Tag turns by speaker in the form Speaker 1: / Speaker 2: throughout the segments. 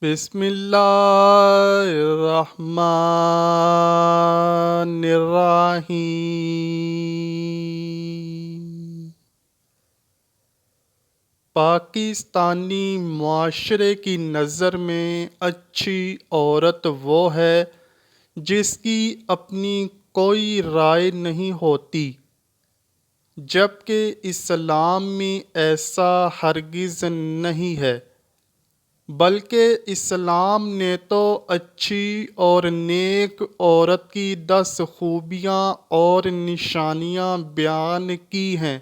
Speaker 1: بسم اللہ الرحمن الرحیم۔ پاکستانی معاشرے کی نظر میں اچھی عورت وہ ہے جس کی اپنی کوئی رائے نہیں ہوتی، جبکہ اسلام میں ایسا ہرگز نہیں ہے، بلکہ اسلام نے تو اچھی اور نیک عورت کی 10 خوبیاں اور نشانیاں بیان کی ہیں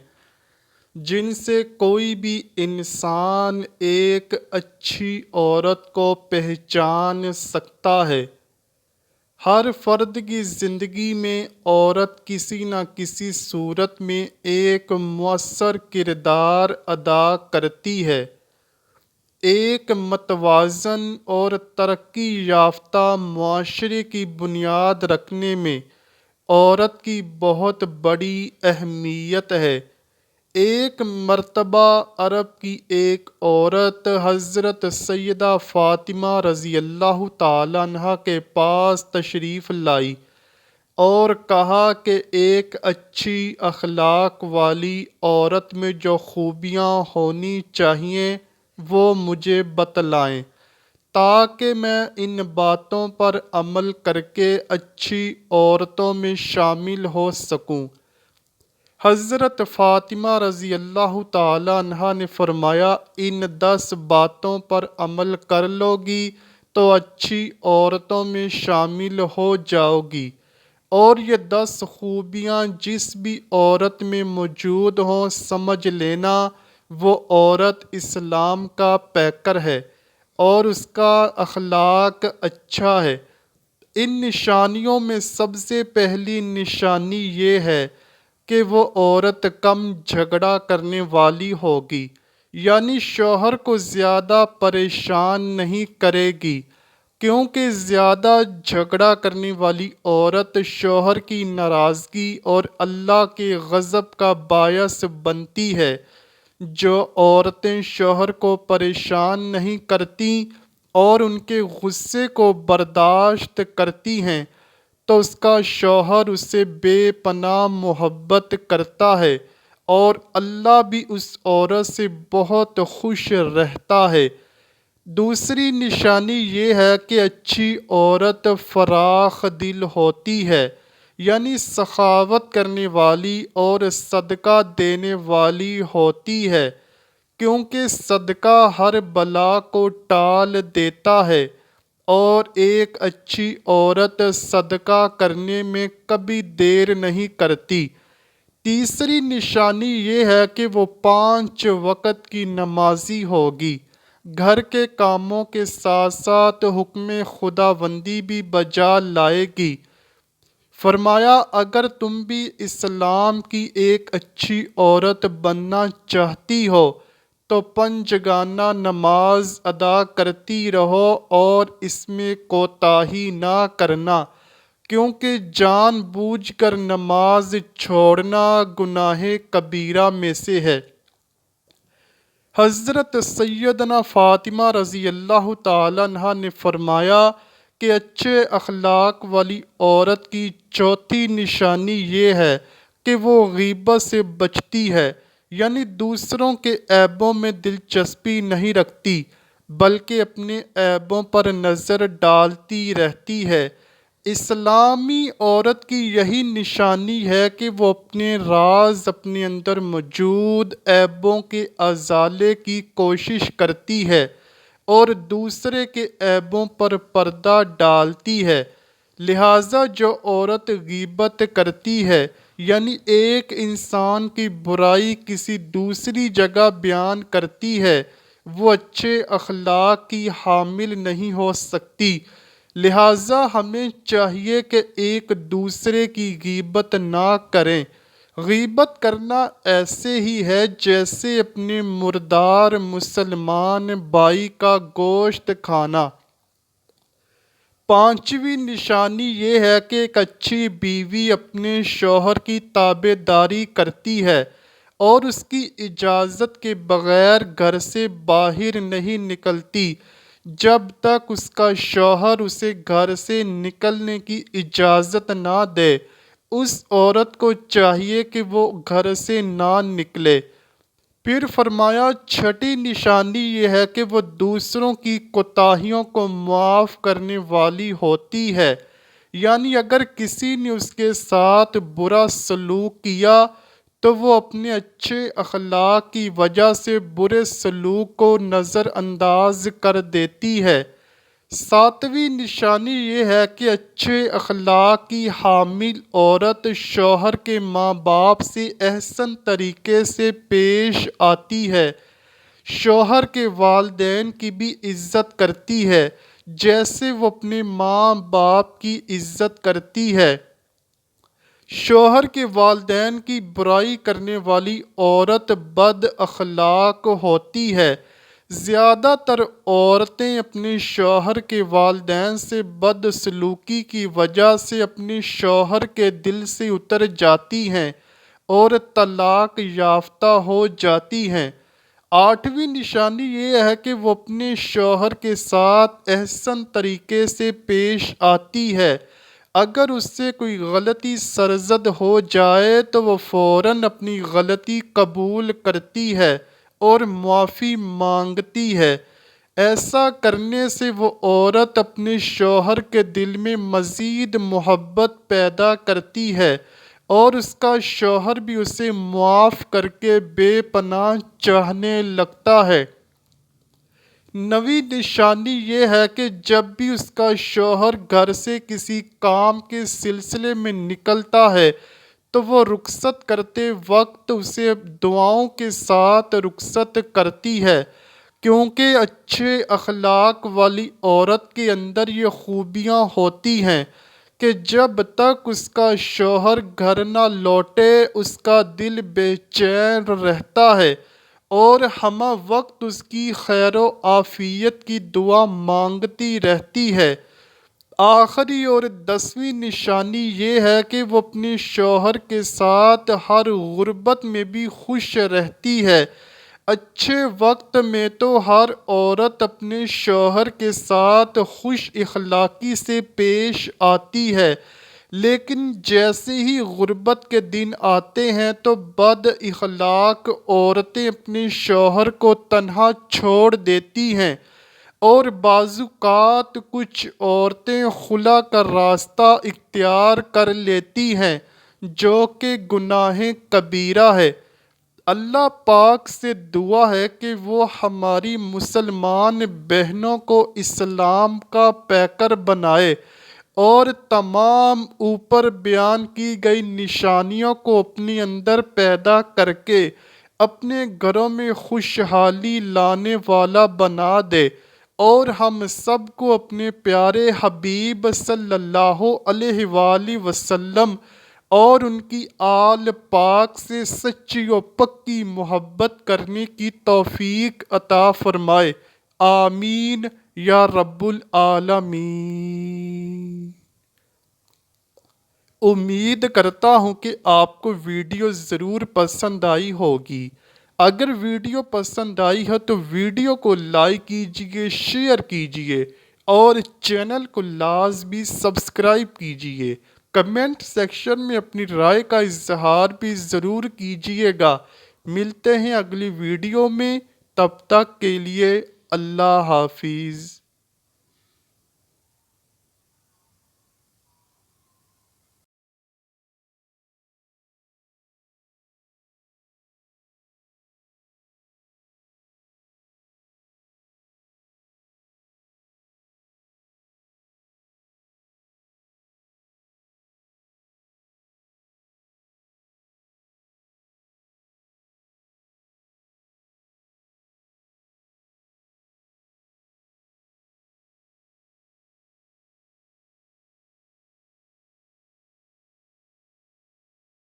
Speaker 1: جن سے کوئی بھی انسان ایک اچھی عورت کو پہچان سکتا ہے۔ ہر فرد کی زندگی میں عورت کسی نہ کسی صورت میں ایک مؤثر کردار ادا کرتی ہے۔ ایک متوازن اور ترقی یافتہ معاشرے کی بنیاد رکھنے میں عورت کی بہت بڑی اہمیت ہے۔ ایک مرتبہ عرب کی ایک عورت حضرت سیدہ فاطمہ رضی اللہ تعالیٰ عنہا کے پاس تشریف لائی اور کہا کہ ایک اچھی اخلاق والی عورت میں جو خوبیاں ہونی چاہیے وہ مجھے بتلائیں تاکہ میں ان باتوں پر عمل کر کے اچھی عورتوں میں شامل ہو سکوں۔ حضرت فاطمہ رضی اللہ تعالیٰ عنہا نے فرمایا، ان 10 باتوں پر عمل کر لو گی تو اچھی عورتوں میں شامل ہو جاؤ گی، اور یہ 10 خوبیاں جس بھی عورت میں موجود ہوں سمجھ لینا وہ عورت اسلام کا پیکر ہے اور اس کا اخلاق اچھا ہے۔ ان نشانیوں میں سب سے پہلی نشانی یہ ہے کہ وہ عورت کم جھگڑا کرنے والی ہوگی، یعنی شوہر کو زیادہ پریشان نہیں کرے گی، کیونکہ زیادہ جھگڑا کرنے والی عورت شوہر کی ناراضگی اور اللہ کے غضب کا باعث بنتی ہے۔ جو عورتیں شوہر کو پریشان نہیں کرتی اور ان کے غصے کو برداشت کرتی ہیں تو اس کا شوہر اس سے بے پناہ محبت کرتا ہے اور اللہ بھی اس عورت سے بہت خوش رہتا ہے۔ دوسری نشانی یہ ہے کہ اچھی عورت فراخ دل ہوتی ہے، یعنی سخاوت کرنے والی اور صدقہ دینے والی ہوتی ہے، کیونکہ صدقہ ہر بلا کو ٹال دیتا ہے اور ایک اچھی عورت صدقہ کرنے میں کبھی دیر نہیں کرتی۔ تیسری نشانی یہ ہے کہ وہ 5 وقت کی نمازی ہوگی، گھر کے کاموں کے ساتھ ساتھ حکم خداوندی بھی بجا لائے گی۔ فرمایا، اگر تم بھی اسلام کی ایک اچھی عورت بننا چاہتی ہو تو 5 جگانہ نماز ادا کرتی رہو اور اس میں کوتاہی نہ کرنا، کیونکہ جان بوجھ کر نماز چھوڑنا گناہ کبیرہ میں سے ہے۔ حضرت سیدنا فاطمہ رضی اللہ تعالیٰ عنہا نے فرمایا کہ اچھے اخلاق والی عورت کی چوتھی نشانی یہ ہے کہ وہ غیبت سے بچتی ہے، یعنی دوسروں کے عیبوں میں دلچسپی نہیں رکھتی بلکہ اپنے عیبوں پر نظر ڈالتی رہتی ہے۔ اسلامی عورت کی یہی نشانی ہے کہ وہ اپنے راز اپنے اندر موجود عیبوں کے ازالے کی کوشش کرتی ہے اور دوسرے کے عیبوں پر پردہ ڈالتی ہے۔ لہٰذا جو عورت غیبت کرتی ہے، یعنی ایک انسان کی برائی کسی دوسری جگہ بیان کرتی ہے، وہ اچھے اخلاق کی حامل نہیں ہو سکتی۔ لہٰذا ہمیں چاہیے کہ ایک دوسرے کی غیبت نہ کریں۔ غیبت کرنا ایسے ہی ہے جیسے اپنے مردار مسلمان بھائی کا گوشت کھانا۔ پانچویں نشانی یہ ہے کہ ایک اچھی بیوی اپنے شوہر کی تابع داری کرتی ہے اور اس کی اجازت کے بغیر گھر سے باہر نہیں نکلتی۔ جب تک اس کا شوہر اسے گھر سے نکلنے کی اجازت نہ دے اس عورت کو چاہیے کہ وہ گھر سے نہ نکلے۔ پھر فرمایا چھٹی نشانی یہ ہے کہ وہ دوسروں کی کوتاہیوں کو معاف کرنے والی ہوتی ہے، یعنی اگر کسی نے اس کے ساتھ برا سلوک کیا تو وہ اپنے اچھے اخلاق کی وجہ سے برے سلوک کو نظر انداز کر دیتی ہے۔ ساتویں نشانی یہ ہے کہ اچھے اخلاق کی حامل عورت شوہر کے ماں باپ سے احسن طریقے سے پیش آتی ہے، شوہر کے والدین کی بھی عزت کرتی ہے جیسے وہ اپنے ماں باپ کی عزت کرتی ہے۔ شوہر کے والدین کی برائی کرنے والی عورت بد اخلاق ہوتی ہے۔ زیادہ تر عورتیں اپنے شوہر کے والدین سے بد سلوکی کی وجہ سے اپنے شوہر کے دل سے اتر جاتی ہیں اور طلاق یافتہ ہو جاتی ہیں۔ آٹھویں نشانی یہ ہے کہ وہ اپنے شوہر کے ساتھ احسن طریقے سے پیش آتی ہے۔ اگر اس سے کوئی غلطی سرزد ہو جائے تو وہ فوراً اپنی غلطی قبول کرتی ہے اور معافی مانگتی ہے۔ ایسا کرنے سے وہ عورت اپنے شوہر کے دل میں مزید محبت پیدا کرتی ہے اور اس کا شوہر بھی اسے معاف کر کے بے پناہ چاہنے لگتا ہے۔ نویں نشانی یہ ہے کہ جب بھی اس کا شوہر گھر سے کسی کام کے سلسلے میں نکلتا ہے تو وہ رخصت کرتے وقت اسے دعاؤں کے ساتھ رخصت کرتی ہے، کیونکہ اچھے اخلاق والی عورت کے اندر یہ خوبیاں ہوتی ہیں کہ جب تک اس کا شوہر گھر نہ لوٹے اس کا دل بے چین رہتا ہے اور ہمہ وقت اس کی خیر و عافیت کی دعا مانگتی رہتی ہے۔ آخری اور 10ویں نشانی یہ ہے کہ وہ اپنے شوہر کے ساتھ ہر غربت میں بھی خوش رہتی ہے۔ اچھے وقت میں تو ہر عورت اپنے شوہر کے ساتھ خوش اخلاقی سے پیش آتی ہے، لیکن جیسے ہی غربت کے دن آتے ہیں تو بد اخلاق عورتیں اپنے شوہر کو تنہا چھوڑ دیتی ہیں اور بعض اوقات کچھ عورتیں خلا کا راستہ اختیار کر لیتی ہیں جو کہ گناہ کبیرہ ہے۔ اللہ پاک سے دعا ہے کہ وہ ہماری مسلمان بہنوں کو اسلام کا پیکر بنائے اور تمام اوپر بیان کی گئی نشانیوں کو اپنے اندر پیدا کر کے اپنے گھروں میں خوشحالی لانے والا بنا دے، اور ہم سب کو اپنے پیارے حبیب صلی اللہ علیہ وآلہ وسلم اور ان کی آل پاک سے سچی و پکی محبت کرنے کی توفیق عطا فرمائے، آمین یا رب العالمین۔ امید کرتا ہوں کہ آپ کو ویڈیو ضرور پسند آئی ہوگی۔ اگر ویڈیو پسند آئی ہے تو ویڈیو کو لائک کیجئے، شیئر کیجئے اور چینل کو لازمی سبسکرائب کیجئے۔ کمنٹ سیکشن میں اپنی رائے کا اظہار بھی ضرور کیجئے گا۔ ملتے ہیں اگلی ویڈیو میں، تب تک کے لیے اللہ حافظ۔